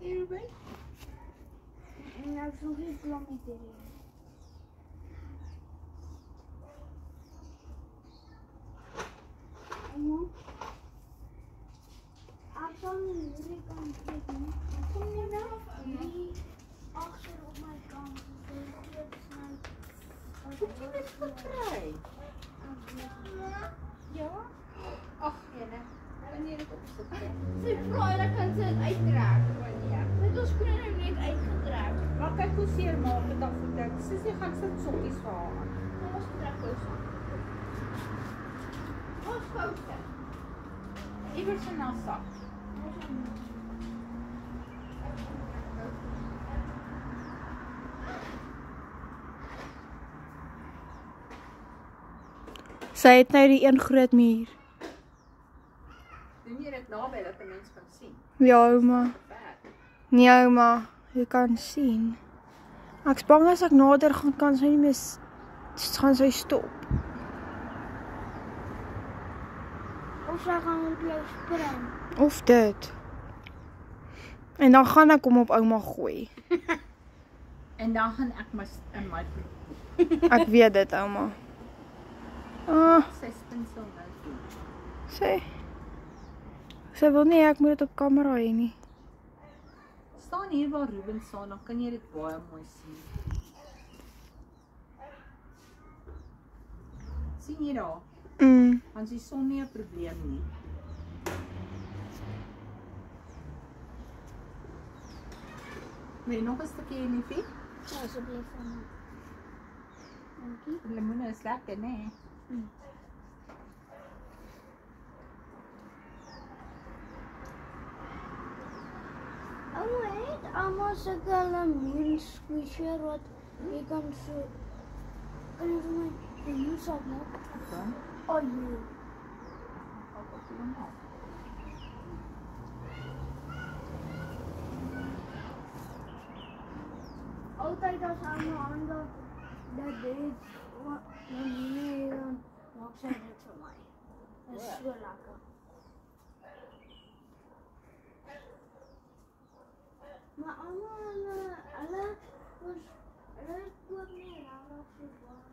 Ruben? Nou, zo heel lang niet erin. Afstand jullie kan klikken. Kom je wel? Die achter op mijn kant. Moet je dit gekry? Ja? Ag, jene. Kan jy dit opsit? Sy vra dat kan sy dit uittrek. Ja. Dit ons skoene nou net uitgetrek. Maar kyk hoe seer maak dit af vir dit. Sissie gaan sit sokkies vir haar aan. Ons trek kous aan. Ons kouse. Iewers in haar sak. Sy het nou die een groot muur. Doen jy dit naby dat 'n mens kan sien? Ja, ouma. Ver. Nee, ouma. Jy kan sien. Ek's bang as ek nader gaan kan sy nie meer gaan sy stop. Of sy gaan op jou spring. Of dit. En dan gaan ek hom op ouma gooi. En dan gaan ek in my Ek weet dit, ouma. Ah, sy spin so nou toe. sy wil nie ek moet dit op kamera hê nie. Staan hier waar Ruben staan, dan kan jy dit baie mooi sien. Sien jy daar? Want die son nie 'n probleem nie. Wil jy nog 'n stukkie liefie? Ja, asseblief van my. Dankie. Lemoene is lekker, né? Ouma het allemaal sulke lemoen squisher wat jy kan so... Kan jy vir my die hoes afmaak? Dan Oh jee. op die normaal. Altyd as ouma aandag dat dit wat lemoen dan maak sy dit vir my. Dit is so lekker. Maar allemaal hulle koop nie regtig so baie.